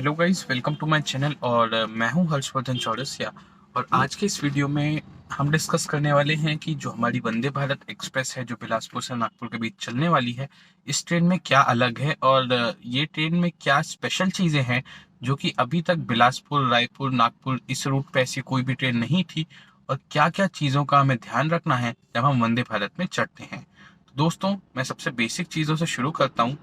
Hello guys, welcome to my channel. और मैं हूं हर्षवर्धन चौरसिया। और आज के इस वीडियो में हम डिस्कस करने वाले हैं कि जो हमारी वंदे भारत एक्सप्रेस है जो बिलासपुर से नागपुर के बीच चलने वाली है, इस ट्रेन में क्या अलग है और ये ट्रेन में क्या स्पेशल चीज़ें हैं जो कि अभी तक बिलासपुर, रायपुर, नागपुर इस रूट पे ऐसी कोई भी ट्रेन नहीं थी। और क्या क्या चीज़ों का हमें ध्यान रखना है जब हम वंदे भारत में चढ़ते हैं। तो दोस्तों, मैं सबसे बेसिक चीज़ों से शुरू करता हूँ।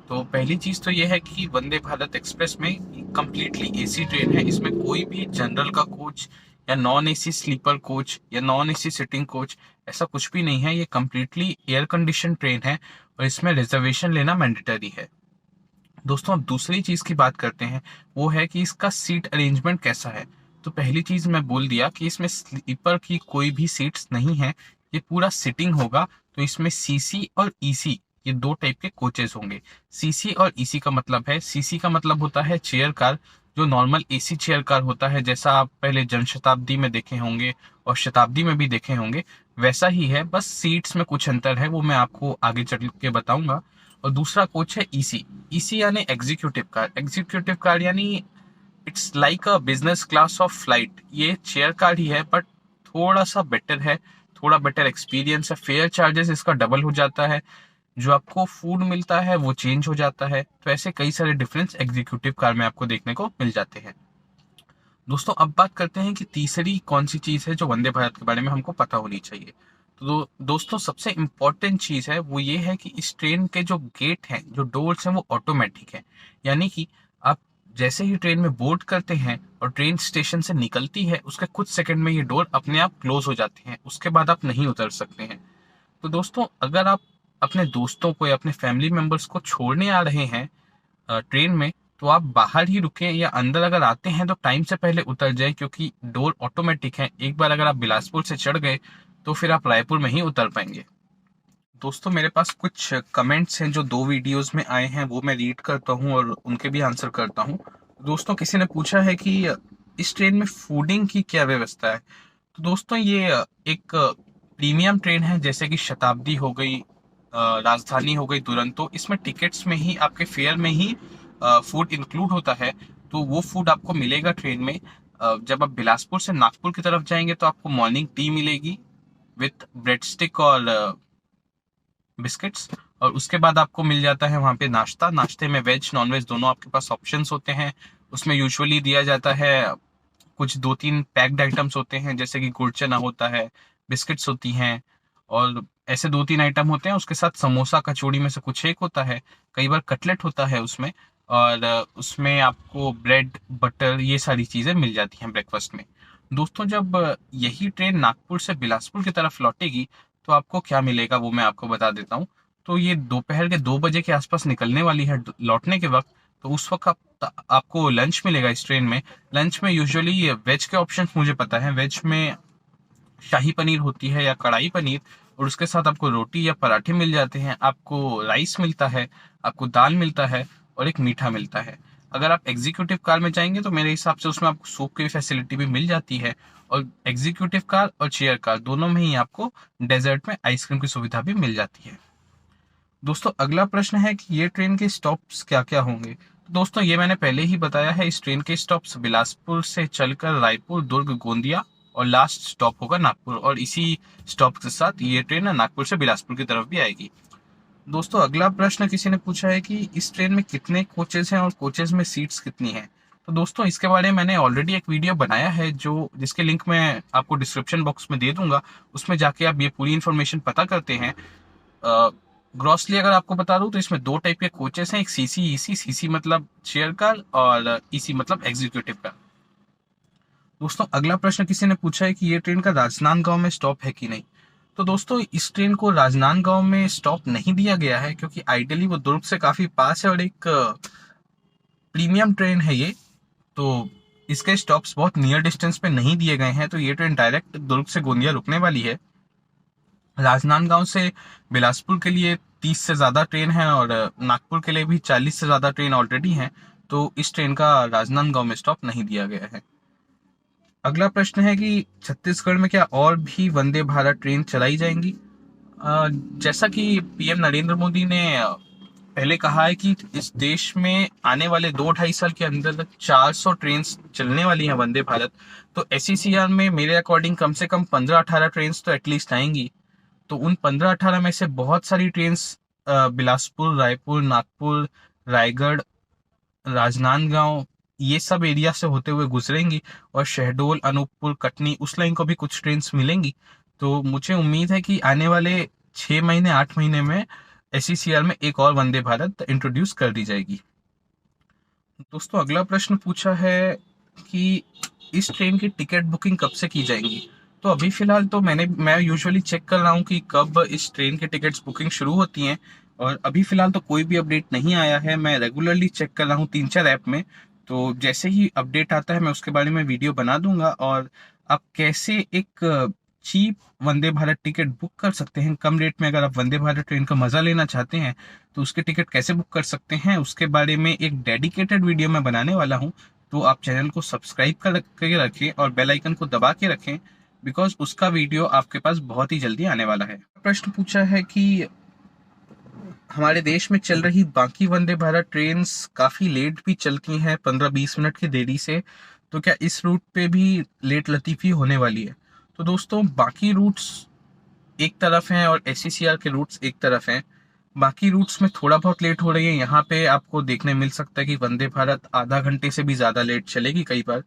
तो पहली चीज तो यह है कि वंदे भारत एक्सप्रेस में कंप्लीटली एसी ट्रेन है। इसमें कोई भी जनरल का कोच या नॉन एसी स्लीपर कोच या नॉन एसी सिटिंग कोच ऐसा कुछ भी नहीं है। ये कंप्लीटली एयर कंडीशन ट्रेन है और इसमें रिजर्वेशन लेना मैंडेटरी है। दोस्तों, अब दूसरी चीज की बात करते हैं, वो है कि इसका सीट अरेंजमेंट कैसा है। तो पहली चीज मैं बोल दिया कि इसमें स्लीपर की कोई भी सीट्स नहीं है, ये पूरा सिटिंग होगा। तो इसमें सीसी और ईसी, ये दो टाइप के कोचेस होंगे। सीसी और ईसी का मतलब है, सीसी का मतलब होता है चेयर कार, जो नॉर्मल एसी चेयर कार होता है, जैसा आप पहले जनशताब्दी में देखे होंगे और शताब्दी में भी देखे होंगे, वैसा ही है। बस सीट्स में कुछ अंतर है, वो मैं आपको आगे चल के बताऊंगा। और दूसरा कोच है ईसी। ईसी यानी एग्जीक्यूटिव कार। एग्जीक्यूटिव कार यानी it's like a business class of flight. ये चेयर कार ही है, बट थोड़ा सा बेटर है, थोड़ा बेटर एक्सपीरियंस है। फेयर चार्जेस इसका डबल हो जाता है, जो आपको फूड मिलता है वो चेंज हो जाता है। तो ऐसे कई सारे डिफरेंस एग्जीक्यूटिव कार में आपको देखने को मिल जाते हैं। दोस्तों, अब बात करते हैं कि तीसरी कौन सी चीज है जो वंदे भारत के बारे में हमको पता होनी चाहिए। तो दोस्तों, सबसे इम्पोर्टेंट चीज है वो ये है कि इस ट्रेन के जो गेट हैं, जो डोर्स हैं, वो ऑटोमेटिक है। यानी कि आप जैसे ही ट्रेन में बोर्ड करते हैं और ट्रेन स्टेशन से निकलती है, उसके कुछ सेकंड में ये डोर अपने आप क्लोज हो जाते हैं। उसके बाद आप नहीं उतर सकते हैं। तो दोस्तों, अगर आप अपने दोस्तों को या अपने फैमिली मेंबर्स को छोड़ने आ रहे हैं ट्रेन में, तो आप बाहर ही रुके, या अंदर अगर आते हैं तो टाइम से पहले उतर जाए, क्योंकि डोर ऑटोमेटिक है। एक बार अगर आप बिलासपुर से चढ़ गए तो फिर आप रायपुर में ही उतर पाएंगे। दोस्तों, मेरे पास कुछ कमेंट्स हैं जो दो वीडियोस में आए हैं, वो मैं रीड करता हूँ और उनके भी आंसर करता हूँ। दोस्तों, किसी ने पूछा है कि इस ट्रेन में फूडिंग की क्या व्यवस्था है। तो दोस्तों, ये एक प्रीमियम ट्रेन है, जैसे कि शताब्दी हो गई, राजधानी हो गई, दुरंतो। इसमें टिकट्स में ही, आपके फेयर में ही फूड इंक्लूड होता है। तो वो फूड आपको मिलेगा ट्रेन में। जब आप बिलासपुर से नागपुर की तरफ जाएंगे तो आपको मॉर्निंग टी मिलेगी विथ ब्रेड स्टिक और बिस्किट्स। और उसके बाद आपको मिल जाता है वहाँ पे नाश्ता। नाश्ते में वेज नॉन वेज दोनों आपके पास ऑप्शंस होते हैं। उसमें यूजुअली दिया जाता है, कुछ दो तीन पैक्ड आइटम्स होते हैं, जैसे कि गुड़ चना होता है, बिस्किट्स होती हैं, और ऐसे दो तीन आइटम होते हैं। उसके साथ समोसा कचौड़ी में से कुछ एक होता है, कई बार कटलेट होता है उसमें। और उसमें आपको ब्रेड बटर ये सारी चीज़ें मिल जाती हैं ब्रेकफास्ट में। दोस्तों, जब यही ट्रेन नागपुर से बिलासपुर की तरफ लौटेगी तो आपको क्या मिलेगा वो मैं आपको बता देता हूँ। तो ये दोपहर के 2 बजे के आसपास निकलने वाली है लौटने के वक्त। तो उस वक्त आपको लंच मिलेगा इस ट्रेन में। लंच में यूजुअली वेज के ऑप्शंस मुझे पता है। वेज में शाही पनीर होती है या कढ़ाई पनीर, और उसके साथ आपको रोटी या पराठे मिल जाते हैं, आपको राइस मिलता है, आपको दाल मिलता है और एक मीठा मिलता है। अगर आप एग्जीक्यूटिव कार में जाएंगे तो मेरे हिसाब से उसमें आपको सूप की फैसिलिटी भी मिल जाती है। और एग्जीक्यूटिव कार और चेयर कार दोनों में ही आपको डेजर्ट में आइसक्रीम की सुविधा भी मिल जाती है। दोस्तों, अगला प्रश्न है कि ये ट्रेन के स्टॉप्स क्या क्या होंगे। तो दोस्तों, ये मैंने पहले ही बताया है। इस ट्रेन के स्टॉप्स बिलासपुर से चलकर रायपुर, दुर्ग, गोंदिया और लास्ट स्टॉप होगा नागपुर। और इसी स्टॉप के साथ ये ट्रेन नागपुर से बिलासपुर की तरफ भी आएगी। दोस्तों, अगला प्रश्न किसी ने पूछा है कि इस ट्रेन में कितने कोचेस हैं और कोचेस में सीट्स कितनी हैं। तो दोस्तों, इसके बारे में मैंने ऑलरेडी एक वीडियो बनाया है, जो जिसके लिंक मैं आपको डिस्क्रिप्शन बॉक्स में दे दूंगा। उसमें जाके आप ये पूरी इन्फॉर्मेशन पता करते हैं। ग्रॉसली अगर आपको बता दूं तो इसमें दो टाइप के कोचेस हैं, एक सीसी ईसी। सीसी मतलब चेयर कार और ईसी मतलब एग्जीक्यूटिव कार। दोस्तों, अगला प्रश्न किसी ने पूछा है कि ये ट्रेन का राजनांदगांव में स्टॉप है कि नहीं। तो दोस्तों, इस ट्रेन को राजनांदगांव में स्टॉप नहीं दिया गया है, क्योंकि आइडियली वो दुर्ग से काफी पास है और एक प्रीमियम ट्रेन है ये। तो इसके स्टॉप्स बहुत नियर डिस्टेंस पे नहीं दिए गए हैं। तो ये ट्रेन डायरेक्ट दुर्ग से गोंदिया रुकने वाली है। राजनांदगांव से बिलासपुर के लिए 30 से ज़्यादा ट्रेन है और नागपुर के लिए भी 40 से ज़्यादा ट्रेन ऑलरेडी हैं। तो इस ट्रेन का राजनांदगांव में स्टॉप नहीं दिया गया है। अगला प्रश्न है कि छत्तीसगढ़ में क्या और भी वंदे भारत ट्रेन चलाई जाएंगी। जैसा कि पीएम नरेंद्र मोदी ने पहले कहा है कि इस देश में आने वाले 2-2.5 साल के अंदर 400 ट्रेन चलने वाली हैं वंदे भारत। तो एसईसीआर में मेरे अकॉर्डिंग कम से कम 15-18 ट्रेन तो एटलीस्ट आएंगी। तो उन 15-18 में से बहुत सारी ट्रेन बिलासपुर, रायपुर, नागपुर, रायगढ़, राजनांदगांव, ये सब एरिया से होते हुए गुजरेंगी और शहडोल, अनूपपुर, कटनी उस लाइन को भी कुछ ट्रेन मिलेंगी। तो मुझे उम्मीद है कि आने वाले 6 महीने 8 महीने में एसईसीआर में एक और वंदे भारत इंट्रोड्यूस कर दी जाएगी। दोस्तों अगला प्रश्न पूछा है कि इस ट्रेन की टिकट बुकिंग कब से की जाएगी। तो अभी फिलहाल तो मैं यूजुअली चेक कर रहा हूँ कि कब इस ट्रेन की टिकट्स बुकिंग शुरू होती हैं, और अभी फिलहाल तो कोई भी अपडेट नहीं आया है। मैं रेगुलरली चेक कर रहा हूँ 3-4 ऐप में। तो जैसे ही अपडेट आता है मैं उसके बारे में वीडियो बना दूंगा, और आप कैसे एक cheap Vande Bharat ticket book कर सकते हैं कम रेट में। अगर आप वंदे भारत ट्रेन का मजा लेना चाहते हैं तो उसके टिकट कैसे बुक कर सकते हैं, उसके बारे में एक डेडिकेटेड वीडियो मैं बनाने वाला हूं। तो आप चैनल को सब्सक्राइब करके रखें और बेल आइकन को दबा के रखें, बिकॉज उसका वीडियो आपके पास बहुत ही जल्दी आने वाला है। प्रश्न पूछा है कि हमारे देश में चल रही बाकी वंदे भारत ट्रेन काफी लेट भी चलती हैं, 15-20 मिनट की देरी से। तो क्या इस रूट पे भी लेट लतीफी होने वाली है? तो दोस्तों बाकी रूट्स एक तरफ हैं और एसईसीआर के रूट्स एक तरफ हैं। बाकी रूट्स में थोड़ा बहुत लेट हो रही है। यहाँ पे आपको देखने मिल सकता है कि वंदे भारत आधा घंटे से भी ज्यादा लेट चलेगी कई बार,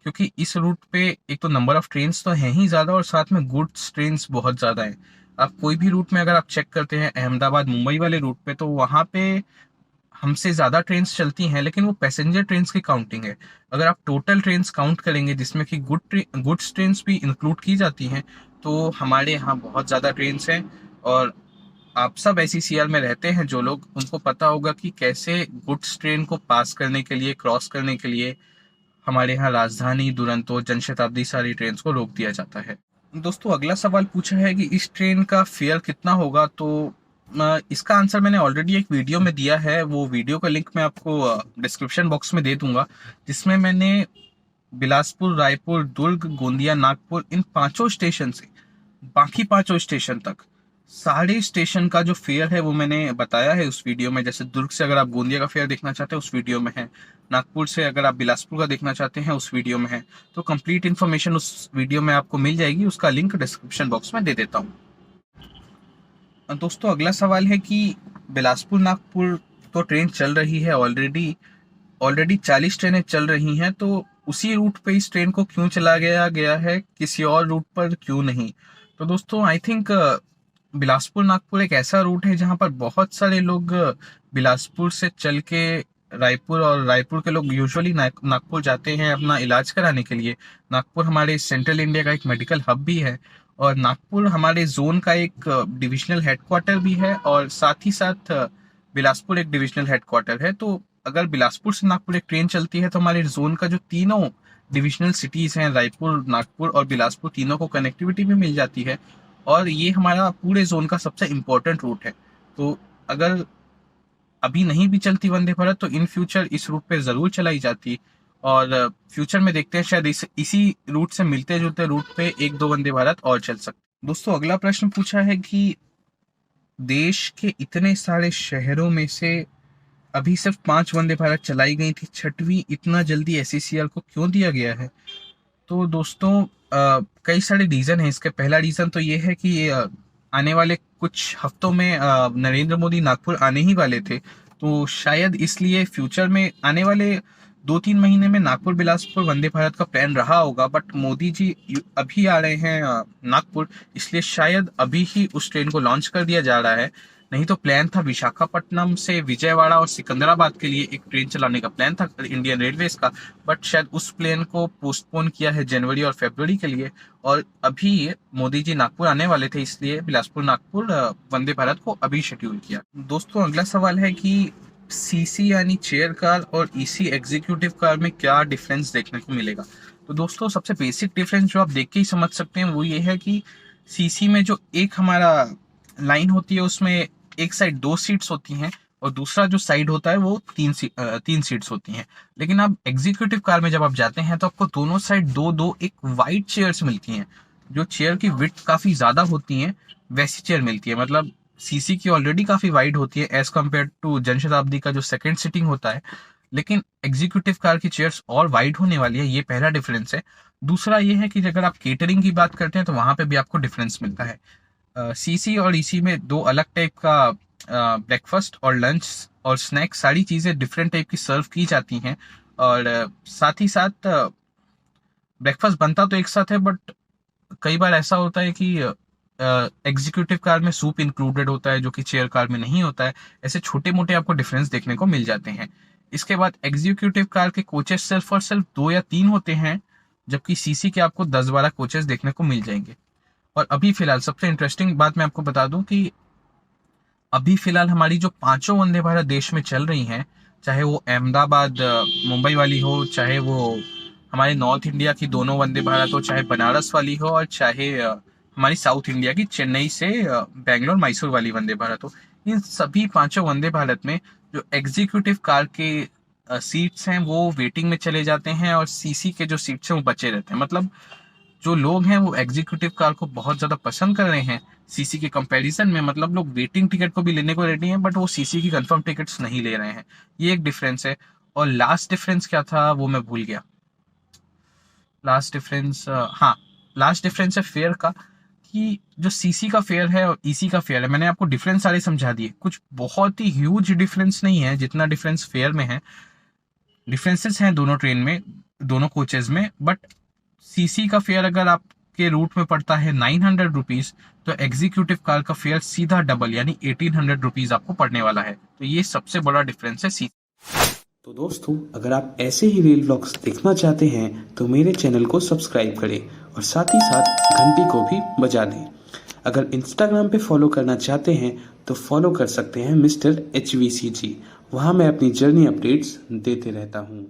क्योंकि इस रूट पे एक तो नंबर ऑफ ट्रेन्स तो हैं ही ज्यादा और साथ में गुड्स ट्रेन्स बहुत ज्यादा हैं। आप कोई भी रूट में अगर आप चेक करते हैं अहमदाबाद मुंबई वाले रूट पे, तो वहाँ पे हमसे ज्यादा ट्रेन्स चलती हैं, लेकिन वो पैसेंजर ट्रेन्स की काउंटिंग है। अगर आप टोटल ट्रेन्स काउंट करेंगे जिसमें कि गुड्स ट्रेन्स भी इंक्लूड की जाती हैं, तो हमारे यहाँ बहुत ज्यादा ट्रेन्स हैं। और आप सब एसईसीआर में रहते हैं जो लोग, उनको पता होगा कि कैसे गुड्स ट्रेन को पास करने के लिए, क्रॉस करने के लिए हमारे यहाँ राजधानी, दुरंतो, जनशताब्दी सारी ट्रेन को रोक दिया जाता है। दोस्तों अगला सवाल पूछा है कि इस ट्रेन का फेयर कितना होगा। तो इसका आंसर मैंने ऑलरेडी एक वीडियो में दिया है। वो वीडियो का लिंक मैं आपको डिस्क्रिप्शन बॉक्स में दे दूंगा, जिसमें मैंने बिलासपुर, रायपुर, दुर्ग, गोंदिया, नागपुर इन 5 स्टेशन से बाकी 5 स्टेशन तक सारे स्टेशन का जो फेयर है वो मैंने बताया है उस वीडियो में। जैसे दुर्ग से अगर आप गोंदिया का फेयर देखना चाहते हैं उस वीडियो में है, नागपुर से अगर आप बिलासपुर का देखना चाहते हैं उस वीडियो में है। तो कंप्लीट इन्फॉर्मेशन उस वीडियो में आपको मिल जाएगी, उसका लिंक डिस्क्रिप्शन बॉक्स में दे देता हूँ। दोस्तों अगला सवाल है कि बिलासपुर नागपुर तो ट्रेन चल रही है ऑलरेडी 40 ट्रेनें चल रही हैं, तो उसी रूट पे इस ट्रेन को क्यों चला गया है, किसी और रूट पर क्यों नहीं? तो दोस्तों आई थिंक बिलासपुर नागपुर एक ऐसा रूट है जहां पर बहुत सारे लोग बिलासपुर से चल के रायपुर, और रायपुर के लोग यूजुअली नागपुर जाते हैं अपना इलाज कराने के लिए। नागपुर हमारे सेंट्रल इंडिया का एक मेडिकल हब भी है, और नागपुर हमारे जोन का एक डिविजनल हेडक्वार्टर भी है, और साथ ही साथ बिलासपुर एक डिविजनल हेडक्वार्टर है। तो अगर बिलासपुर से नागपुर एक ट्रेन चलती है तो हमारे जोन का जो तीनों डिविजनल सिटीज हैं, रायपुर, नागपुर और बिलासपुर, तीनों को कनेक्टिविटी भी मिल जाती है, और ये हमारा पूरे जोन का सबसे इम्पोर्टेंट रूट है। तो अगर अभी नहीं भी चलती वंदे भारत तो इन फ्यूचर इस रूट पे जरूर चलाई जाती, और फ्यूचर में देखते हैं शायद इसी रूट से मिलते जुलते रूट पे 1-2 वंदे भारत और चल सकते। दोस्तों अगला प्रश्न पूछा है कि देश के इतने सारे शहरों में से अभी सिर्फ 5 वंदे भारत चलाई गई थी, 6वीं इतना जल्दी एसईसीआर को क्यों दिया गया है? तो दोस्तों कई सारे रीजन है इसके। पहला रीजन तो ये है कि आने वाले कुछ हफ्तों में नरेंद्र मोदी नागपुर आने ही वाले थे, तो शायद इसलिए फ्यूचर में आने वाले 2-3 महीने में नागपुर बिलासपुर वंदे भारत का प्लान रहा होगा, बट मोदी जी अभी आ रहे हैं नागपुर, इसलिए शायद अभी ही उस ट्रेन को लॉन्च कर दिया जा रहा है। नहीं तो प्लान था विशाखापट्टनम से विजयवाड़ा और सिकंदराबाद के लिए एक ट्रेन चलाने का प्लान था इंडियन रेलवेज का, बट शायद उस प्लान को पोस्टपोन किया है जनवरी और फरवरी के लिए। और अभी मोदी जी नागपुर आने वाले थे, इसलिए बिलासपुर नागपुर वंदे भारत को अभी शेड्यूल किया। दोस्तों अगला सवाल है कि सीसी यानी चेयर कार और ईसी एग्जीक्यूटिव कार में क्या डिफरेंस देखने को मिलेगा? तो दोस्तों सबसे बेसिक डिफरेंस जो आप देख के ही समझ सकते हैं वो ये है कि सीसी में जो एक हमारा लाइन होती है उसमें एक साइड 2 सीट्स होती हैं, और दूसरा जो साइड होता है वो 3 सीट्स होती हैं। लेकिन अब एग्जीक्यूटिव कार में जब आप जाते हैं तो आपको दोनों साइड 2-2 एक वाइड चेयर्स मिलती हैं। जो चेयर की विड्थ काफी ज्यादा होती है वैसी चेयर मिलती है। मतलब सीसी की ऑलरेडी काफ़ी वाइड होती है एज़ कम्पेयर टू जनशताब्दी का जो सेकंड सीटिंग होता है, लेकिन एग्जीक्यूटिव कार की चेयर्स और वाइड होने वाली है, ये पहला डिफरेंस है। दूसरा ये है कि अगर आप केटरिंग की बात करते हैं तो वहाँ पे भी आपको डिफरेंस मिलता है। सीसी और ईसी में दो अलग टाइप का ब्रेकफास्ट और लंच और स्नैक्स सारी चीज़ें डिफरेंट टाइप की सर्व की जाती हैं, और साथ ही साथ ब्रेकफास्ट बनता तो एक साथ है, बट कई बार ऐसा होता है कि एग्जीक्यूटिव कार में सूप इंक्लूडेड होता है जो कि चेयर कार में नहीं होता है। ऐसे छोटे मोटे आपको डिफरेंस देखने को मिल जाते हैं। इसके बाद एग्जीक्यूटिव कार के कोचेस सिर्फ और सिर्फ 2 या 3 होते हैं, जबकि सीसी के आपको 10-12 कोचेस देखने को मिल जाएंगे। और अभी फिलहाल सबसे इंटरेस्टिंग बात मैं आपको बता दूं कि अभी फिलहाल हमारी जो पांचों वंदे भारत देश में चल रही हैं, चाहे वो अहमदाबाद मुंबई वाली हो, चाहे वो हमारे नॉर्थ इंडिया की दोनों वंदे भारत हो, चाहे बनारस वाली हो, और चाहे हमारी साउथ इंडिया की चेन्नई से बैंगलोर मैसूर वाली वंदे भारत हो, इन सभी पांचों वंदे भारत में जो एग्जीक्यूटिव कार के सीट्स हैं वो वेटिंग में चले जाते हैं, और सीसी के जो सीट्स हैं वो बचे रहते हैं। मतलब जो लोग हैं वो एग्जीक्यूटिव कार को बहुत ज्यादा पसंद कर रहे हैं सीसी के कंपैरिजन में। मतलब लोग वेटिंग टिकट को भी लेने को रेडी हैं, बट वो सीसी की कंफर्म टिकट्स नहीं ले रहे हैं। ये एक डिफरेंस है। और लास्ट डिफरेंस क्या था वो मैं भूल गया। लास्ट डिफरेंस, हाँ, लास्ट डिफरेंस है फेयर का, कि जो सीसी का फेयर है और ईसी का फेयर है, मैंने आपको डिफरेंस सारे समझा दिए। कुछ बहुत ही ह्यूज डिफरेंस नहीं है जितना डिफरेंस फेयर में है। डिफरेंसेस हैं दोनों ट्रेन में, दोनों कोचेज में, बट सीसी का फेयर अगर आपके रूट में पड़ता है 900 रुपीज, तो एग्जीक्यूटिव कार का फेयर सीधा डबल यानी 1800 रुपीज आपको पड़ने वाला है। तो ये सबसे बड़ा डिफरेंस है सी। तो दोस्तों, अगर आप ऐसे ही रील व्लॉग्स देखना चाहते हैं तो मेरे चैनल को सब्सक्राइब करें और साथ ही साथ घंटी को भी बजा दें। अगर इंस्टाग्राम पे फॉलो करना चाहते हैं तो फॉलो कर सकते हैं मिस्टर HVCG। वहाँ मैं अपनी जर्नी अपडेट्स देते रहता हूँ।